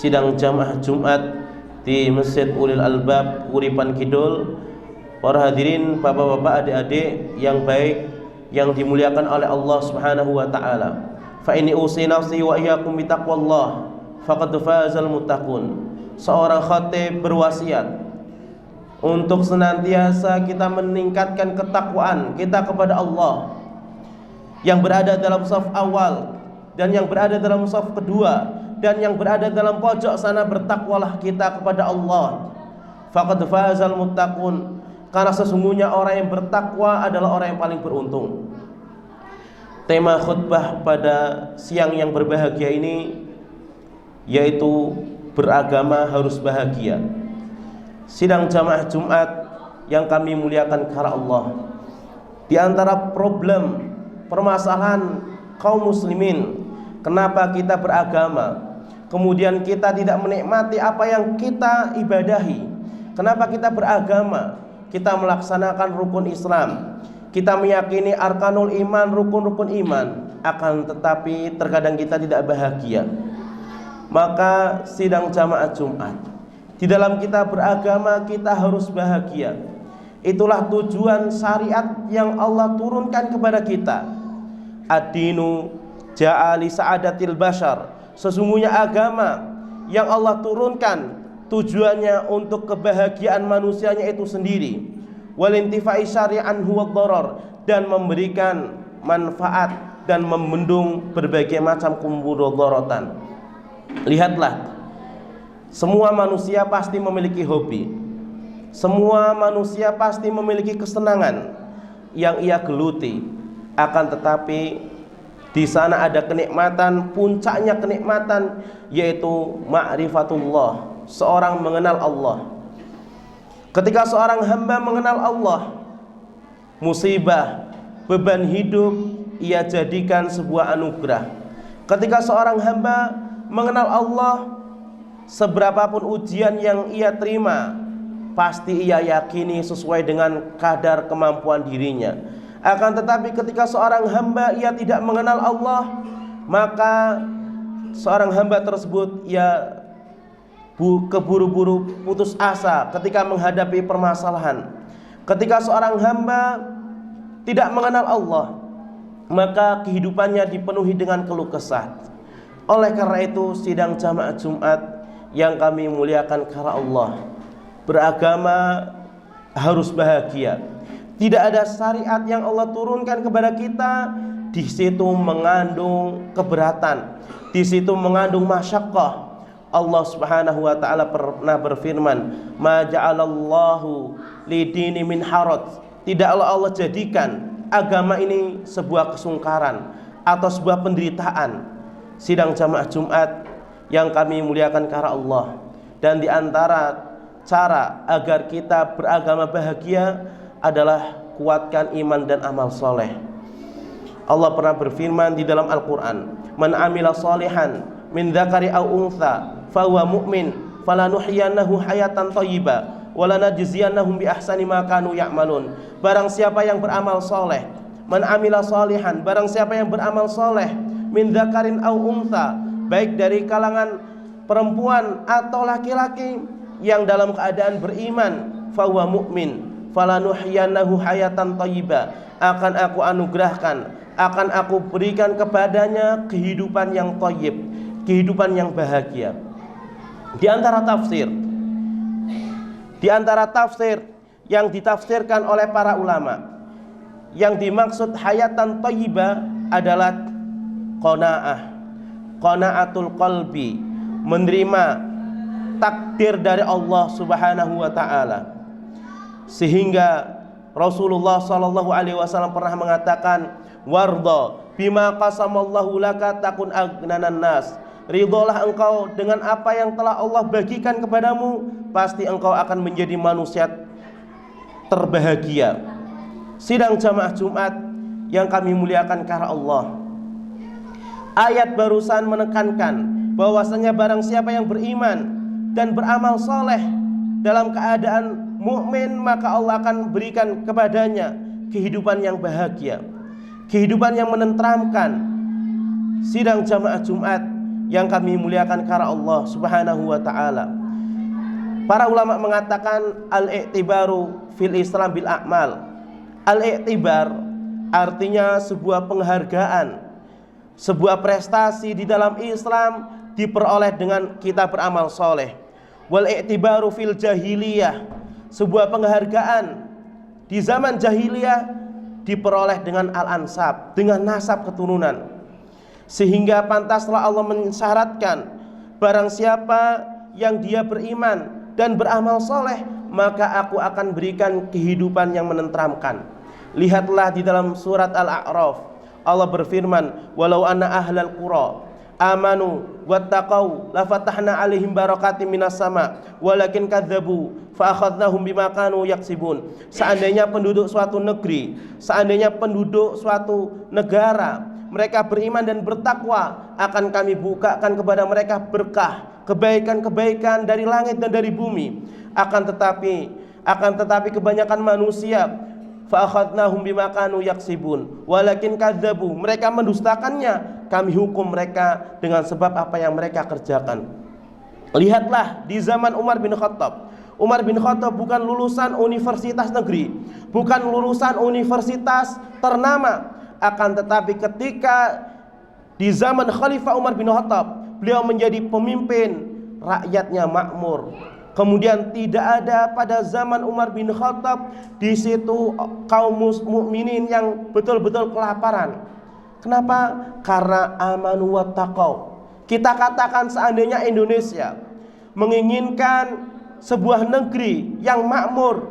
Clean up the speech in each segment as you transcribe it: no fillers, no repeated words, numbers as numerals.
sidang jamaah Jumat di Masjid Ulil Albab Uripan Kidul. Para hadirin, bapak-bapak, adik-adik yang baik yang dimuliakan oleh Allah Subhanahu wa taala. Fa inni usi nafsi wa iyyakum bi taqwallah faqad fazal muttaqun. Seorang khatib berwasiat untuk senantiasa kita meningkatkan ketakwaan kita kepada Allah, yang berada dalam saf awal dan yang berada dalam saf kedua dan yang berada dalam pojok sana. Bertakwalah kita kepada Allah. Faqad fazal muttaqun, karena sesungguhnya orang yang bertakwa adalah orang yang paling beruntung. Tema khutbah pada siang yang berbahagia ini yaitu beragama harus bahagia. Sidang jamaah Jumat yang kami muliakan karena Allah, di antara problem permasalahan kaum muslimin, kenapa kita beragama kemudian kita tidak menikmati apa yang kita ibadahi? Kenapa kita beragama? Kita melaksanakan rukun Islam, kita meyakini arkanul iman, rukun-rukun iman, akan tetapi terkadang kita tidak bahagia. Maka sidang jamaah Jumat, di dalam kita beragama kita harus bahagia. Itulah tujuan syariat yang Allah turunkan kepada kita. Ad-dinu ja'ali sa'adatil bashar. Sesungguhnya agama yang Allah turunkan tujuannya untuk kebahagiaan manusianya itu sendiri. Walintifai syari'an huwa dharar, dan memberikan manfaat dan membendung berbagai macam kemudaratan. Lihatlah, semua manusia pasti memiliki hobi. Semua manusia pasti memiliki kesenangan yang ia geluti. Akan tetapi di sana ada kenikmatan, puncaknya kenikmatan yaitu ma'rifatullah, seorang mengenal Allah. Ketika seorang hamba mengenal Allah, musibah, beban hidup ia jadikan sebuah anugerah. Ketika seorang hamba mengenal Allah, seberapapun ujian yang ia terima, pasti ia yakini sesuai dengan kadar kemampuan dirinya. Akan tetapi ketika seorang hamba ia tidak mengenal Allah, maka seorang hamba tersebut ia keburu-buru putus asa ketika menghadapi permasalahan. Ketika seorang hamba tidak mengenal Allah, maka kehidupannya dipenuhi dengan keluh kesah. Oleh karena itu, sidang jamaah Jumat yang kami muliakan karena Allah, beragama harus bahagia. Tidak ada syariat yang Allah turunkan kepada kita di situ mengandung keberatan, di situ mengandung masyaqqah. Allah Subhanahu wa taala pernah berfirman, "Ma ja'alallahu lidini min haraj." Tidaklah Allah jadikan agama ini sebuah kesungkaran atau sebuah penderitaan. Sidang jamaah Jumat yang kami muliakan karena Allah, dan di antara cara agar kita beragama bahagia adalah kuatkan iman dan amal soleh. Allah pernah berfirman di dalam Al-Quran, "Man amila solihan min dzakari aw untha fahuwa mu'min falanuhyiyannahu hayatan thayyibah walanajziyannahum bi ahsani ma kanu ya'malun." Barang siapa yang beramal soleh, man amila solihan, barang siapa yang beramal soleh, min dzakarin aw untha, baik dari kalangan perempuan atau laki-laki yang dalam keadaan beriman, fahuwa mu'min falanuhyiyannahu hayatan thayyibah, akan aku anugerahkan, akan aku berikan kepadanya kehidupan yang thayyib, kehidupan yang bahagia. Di antara tafsir yang ditafsirkan oleh para ulama, yang dimaksud hayatan thayyibah adalah qana'atul qalbi, menerima takdir dari Allah Subhanahu wa taala. Sehingga Rasulullah SAW pernah mengatakan, "Warda bima qasamallahu laka takun agnanan nas." Ridholah engkau dengan apa yang telah Allah bagikan kepadamu, pasti engkau akan menjadi manusia terbahagia. Sidang jamaah Jumat yang kami muliakan karena Allah, ayat barusan menekankan bahwasanya barang siapa yang beriman dan beramal soleh dalam keadaan mukmin, maka Allah akan berikan kepadanya kehidupan yang bahagia, kehidupan yang menenteramkan. Sidang jamaah Jumat yang kami muliakan karena Allah Subhanahu wa taala. Para ulama mengatakan al-i'tibaru fil Islam bil a'mal. Al-i'tibar artinya sebuah penghargaan, sebuah prestasi di dalam Islam diperoleh dengan kita beramal soleh. Wal i'tibaru fil jahiliyah, sebuah penghargaan di zaman jahiliyah diperoleh dengan al-ansab, dengan nasab keturunan. Sehingga pantaslah Allah mensyaratkan barang siapa yang dia beriman dan beramal soleh, maka aku akan berikan kehidupan yang menenteramkan. Lihatlah di dalam surat Al-A'raf, Allah berfirman, walau anna ahlal qura amanu wattaqau lafatahna alaihim barakatim minas sama walakin kadzabu fa akhadnahum bima kanu yaksibun. Seandainya penduduk suatu negeri, seandainya penduduk suatu negara mereka beriman dan bertakwa, akan kami bukakan kepada mereka berkah, kebaikan-kebaikan dari langit dan dari bumi. Akan tetapi kebanyakan manusia fa akhadnahum bima kanu yaksibun walakin kadzabu, mereka mendustakannya, kami hukum mereka dengan sebab apa yang mereka kerjakan. Lihatlah di zaman Umar bin Khattab. Umar bin Khattab bukan lulusan universitas negeri, bukan lulusan universitas ternama, akan tetapi ketika di zaman Khalifah Umar bin Khattab, beliau menjadi pemimpin, rakyatnya makmur. Kemudian tidak ada pada zaman Umar bin Khattab di situ kaum mukminin yang betul-betul kelaparan. Kenapa? Karena amanu wattaqau. Kita katakan seandainya Indonesia menginginkan sebuah negeri yang makmur,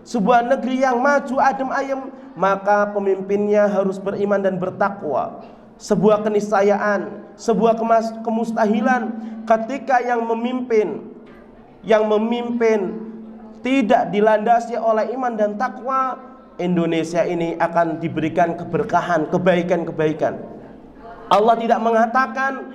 sebuah negeri yang maju adem ayem, maka pemimpinnya harus beriman dan bertakwa. Sebuah keniscayaan, sebuah kemustahilan ketika yang memimpin tidak dilandasi oleh iman dan takwa, Indonesia ini akan diberikan keberkahan, kebaikan-kebaikan. Allah tidak mengatakan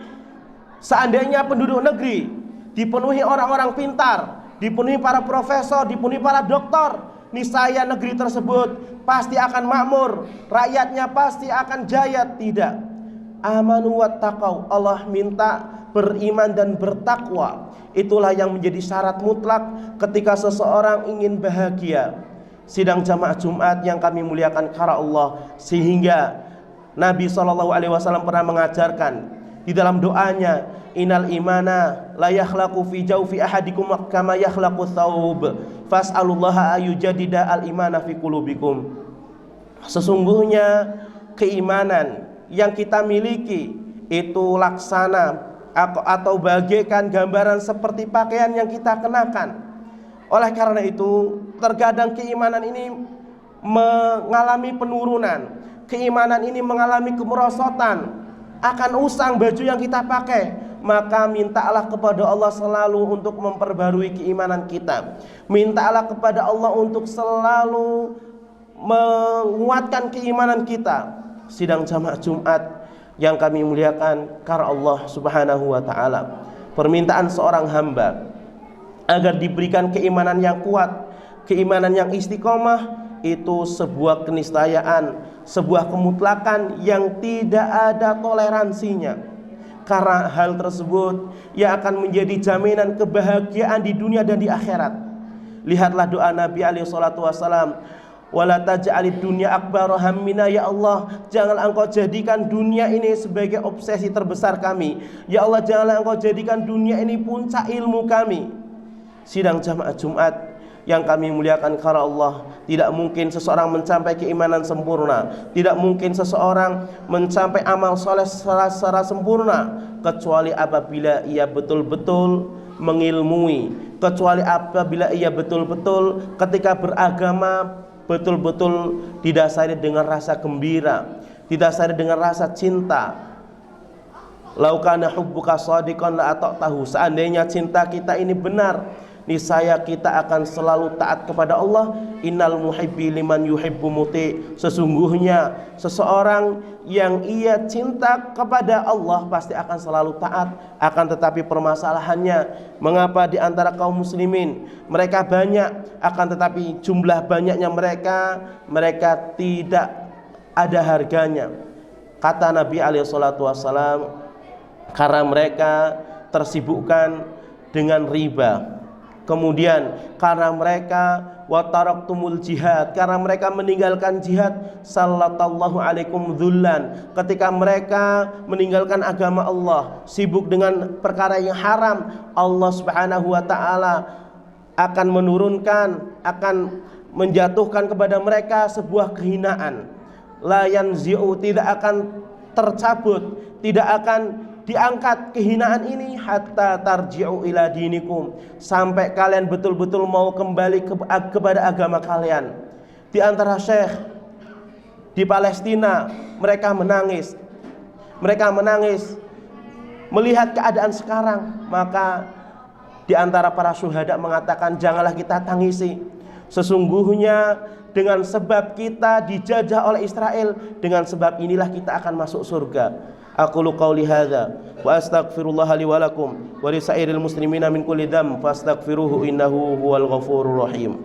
seandainya penduduk negeri dipenuhi orang-orang pintar, dipenuhi para profesor, dipenuhi para doktor, niscaya negeri tersebut pasti akan makmur, rakyatnya pasti akan jaya. Tidak. Amanu wattaqau, Allah minta beriman dan bertakwa. Itulah yang menjadi syarat mutlak ketika seseorang ingin bahagia. Sidang jamaah Jumat yang kami muliakan karena Allah, sehingga Nabi SAW pernah mengajarkan di dalam doanya, innal imana la yakhlaqu fi jawfi ahadikum kama yakhlaqu thawb fas'alullaha ayujadida al imana fi qulubikum. Sesungguhnya keimanan yang kita miliki itu laksana atau bagaikan gambaran seperti pakaian yang kita kenakan. Oleh karena itu, terkadang keimanan ini mengalami penurunan, keimanan ini mengalami kemerosotan, akan usang baju yang kita pakai. Maka mintalah kepada Allah selalu untuk memperbarui keimanan kita. Mintalah kepada Allah untuk selalu menguatkan keimanan kita. Sidang jamaah Jumat yang kami muliakan karena Allah Subhanahu wa taala, permintaan seorang hamba agar diberikan keimanan yang kuat, keimanan yang istiqomah, itu sebuah keniscayaan, sebuah kemutlakan yang tidak ada toleransinya. Karena hal tersebut yang akan menjadi jaminan kebahagiaan di dunia dan di akhirat. Lihatlah doa Nabi alaihi salatu wasalam, wala taj'alid dunya akbar hammina, ya Allah, janganlah engkau jadikan dunia ini sebagai obsesi terbesar kami. Ya Allah, janganlah engkau jadikan dunia ini puncak ilmu kami. Sidang jamaah Jumat yang kami muliakan karena Allah, tidak mungkin seseorang mencapai keimanan sempurna, tidak mungkin seseorang mencapai amal soleh secara sempurna, kecuali apabila ia betul-betul mengilmui, kecuali apabila ia betul-betul ketika beragama betul-betul didasari dengan rasa gembira, didasari dengan rasa cinta. Lau kana hubbuka shadiqan la ata'tahu, seandainya cinta kita ini benar, niscaya kita akan selalu taat kepada Allah. Innal muhibbi liman yuhibbu muti, sesungguhnya seseorang yang ia cinta kepada Allah pasti akan selalu taat. Akan tetapi permasalahannya, mengapa di antara kaum muslimin mereka banyak, akan tetapi jumlah banyaknya mereka tidak ada harganya. Kata Nabi alaihi salatu wassalam, karena mereka tersibukkan dengan riba. Kemudian karena mereka wataraktumul jihad, karena mereka meninggalkan jihad, sallallahu alaikum dzullan, ketika mereka meninggalkan agama Allah, sibuk dengan perkara yang haram, Allah Subhanahu wa taala akan menurunkan, akan menjatuhkan kepada mereka sebuah kehinaan. La yanzi'u, tidak akan tercabut, tidak akan diangkat kehinaan ini hatta tarji'u ila dinikum, sampai kalian betul-betul mau kembali kepada agama kalian. Di antara syekh di Palestina, mereka menangis melihat keadaan sekarang. Maka di antara para syuhada mengatakan, janganlah kita tangisi, sesungguhnya dengan sebab kita dijajah oleh Israel, dengan sebab inilah kita akan masuk surga. Aqulu qauli hadza wa astaghfirullah li wa lakum wa li sairil muslimina min kulli dzamb fastaghfiruhu innahu huwal ghafurur rahim.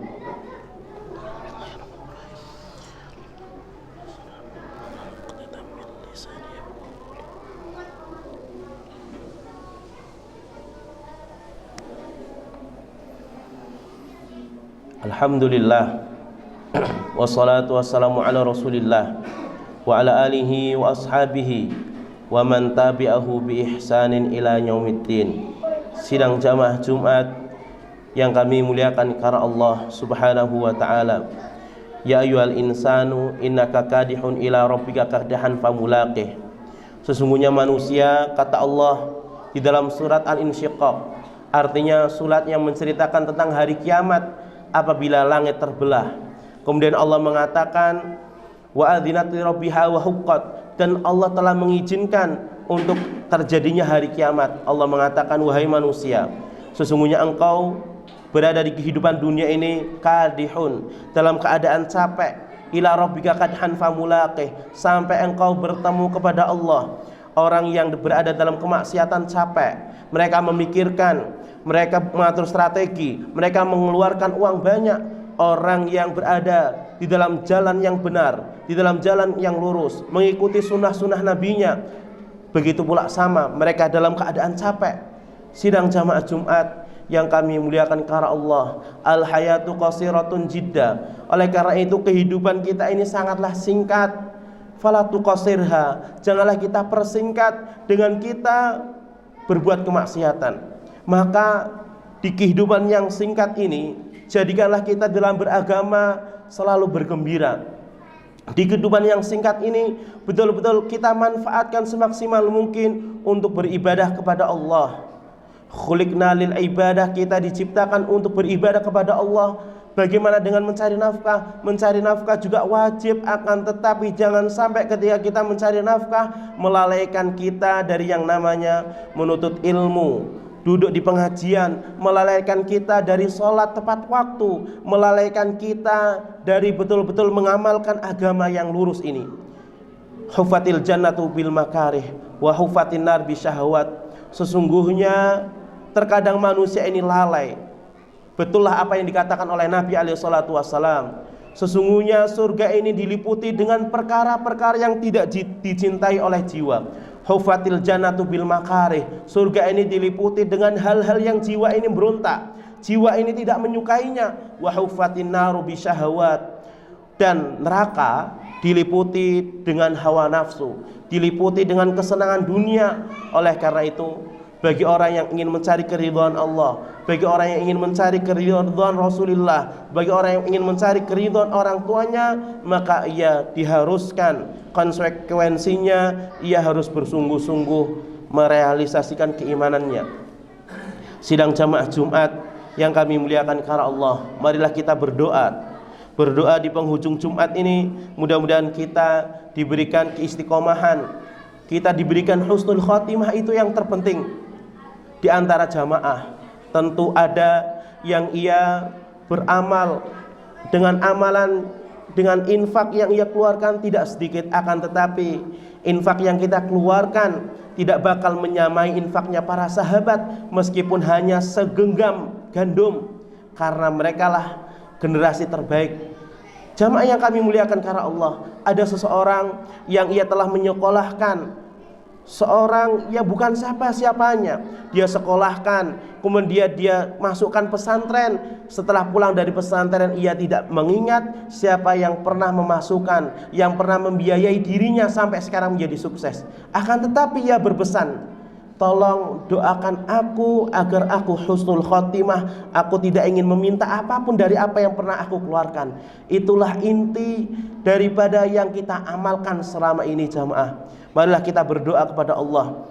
Alhamdulillah wassalatu wassalamu ala Rasulillah wa ala alihi wa ashabihi wa man tabi'ahu bi ihsanin ila yaumiddin. Sidang jamaah Jumat yang kami muliakan karena Allah Subhanahu wa taala. Ya ayyuhal insanu innaka kadihun ila rabbika kadahan famulaqih. Sesungguhnya manusia, kata Allah di dalam surat Al-Insyiqaq, artinya surat yang menceritakan tentang hari kiamat apabila langit terbelah. Kemudian Allah mengatakan wa adzinat li rabbiha wa huqqat, dan Allah telah mengizinkan untuk terjadinya hari kiamat. Allah mengatakan, wahai manusia, sesungguhnya engkau berada di kehidupan dunia ini kadihun, dalam keadaan capek, ila rabbika kadhan famulaqih, sampai engkau bertemu kepada Allah. Orang yang berada dalam kemaksiatan capek, mereka memikirkan, mereka mengatur strategi, mereka mengeluarkan uang banyak. Orang yang berada di dalam jalan yang benar, di dalam jalan yang lurus, mengikuti sunnah-sunnah nabinya, begitu pula sama mereka dalam keadaan capek. Sidang jamaah Jumat yang kami muliakan karena Allah, al hayatu qasiratun jidda, oleh karena itu kehidupan kita ini sangatlah singkat. Fala tuqasirha, janganlah kita persingkat dengan kita berbuat kemaksiatan. Maka di kehidupan yang singkat ini, jadikanlah kita dalam beragama selalu bergembira. Di kehidupan yang singkat ini betul-betul kita manfaatkan semaksimal mungkin untuk beribadah kepada Allah. Khuliqna lil ibadah, kita diciptakan untuk beribadah kepada Allah. Bagaimana dengan mencari nafkah? Mencari nafkah juga wajib, akan tetapi jangan sampai ketika kita mencari nafkah melalaikan kita dari yang namanya menuntut ilmu, duduk di pengajian, melalaikan kita dari sholat tepat waktu, melalaikan kita dari betul-betul mengamalkan agama yang lurus ini. Hufatil jannatu bil makarih wa hufatin nar bisyahawat. Sesungguhnya terkadang manusia ini lalai. Betullah apa yang dikatakan oleh Nabi SAW. Sesungguhnya surga ini diliputi dengan perkara-perkara yang tidak dicintai oleh jiwa. Hufatil jannatu bil makarih, surga ini diliputi dengan hal-hal yang jiwa ini berontak, jiwa ini tidak menyukainya. Wa hufatin naru bisyahawat, dan neraka diliputi dengan hawa nafsu, diliputi dengan kesenangan dunia. Oleh karena itu, bagi orang yang ingin mencari keridhaan Allah, bagi orang yang ingin mencari keridhaan Rasulullah, bagi orang yang ingin mencari keridhaan orang tuanya, maka ia diharuskan, konsekuensinya ia harus bersungguh-sungguh merealisasikan keimanannya. Sidang jamaah Jumat yang kami muliakan karena Allah, marilah kita berdoa. Berdoa di penghujung Jumat ini, mudah-mudahan kita diberikan keistiqomahan, kita diberikan husnul khotimah. Itu yang terpenting. Di antara jamaah tentu ada yang ia beramal dengan amalan, dengan infak yang ia keluarkan tidak sedikit, akan tetapi infak yang kita keluarkan tidak bakal menyamai infaknya para sahabat, meskipun hanya segenggam gandum, karena merekalah generasi terbaik. Jamaah yang kami muliakan karena Allah, ada seseorang yang ia telah menyekolahkan seorang yang bukan siapa-siapanya, dia sekolahkan, kemudian dia masukkan pesantren. Setelah pulang dari pesantren, ia tidak mengingat siapa yang pernah memasukkan, yang pernah membiayai dirinya sampai sekarang menjadi sukses. Akan tetapi ia berpesan, tolong doakan aku agar aku husnul khotimah. Aku tidak ingin meminta apapun dari apa yang pernah aku keluarkan. Itulah inti daripada yang kita amalkan selama ini, jamaah. Marilah kita berdoa kepada Allah.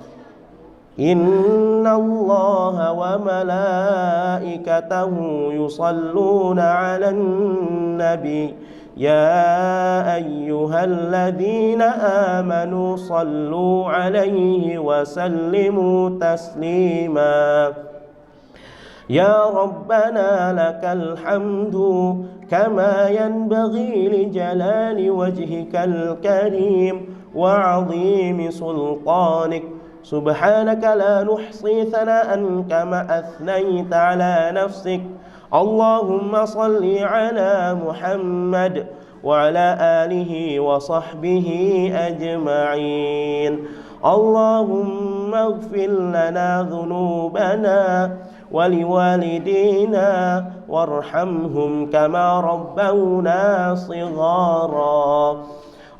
Innallaha wa malaikatahu yusalluna 'alan nabi ya ayyuhalladzina amanu sallu 'alaihi wa sallimu taslima. Ya Rabbana lakal hamdu kama yanbaghi li jalali wajhikal karim wa 'azimi sultanik. Subhanaka la nuhsi thana'an kama athnayta ala nafsik. Allahumma salli ala Muhammad wa ala alihi wa sahbihi ajma'in. Allahumma ighfir lana dhunubana wa liwalidina warhamhum kama rabbawna shighara.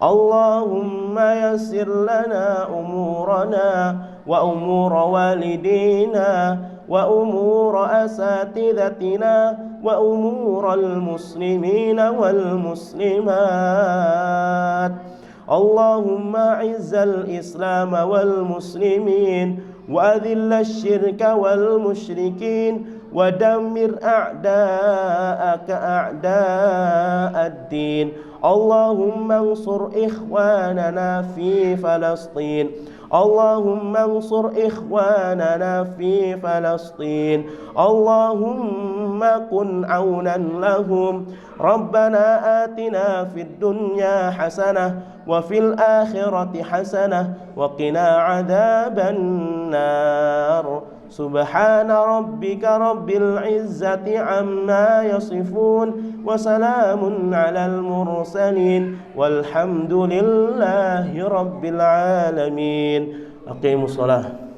Allahumma yassir lana umurana wa umura walidina wa umura asatidatina wa umural muslimina wal muslimat. Allahumma izzal islam wal muslimin wa adhilla syirka wal musyrikin wa dammir a'da'aka a'da'ad-din. Allahumma ansur ikhwanana fi Falastin. Allahumma ansur ikhwanana fi Falastin. Allahumma kun aunan lahum. Rabbana atina fid dunya hasanah wa fil akhirati hasanah wa qina adzaban nar. Subhana rabbika rabbil izzati amma yasifun wa salamun alal mursalin walhamdulillahi rabbil alamin. Aqimus shalah.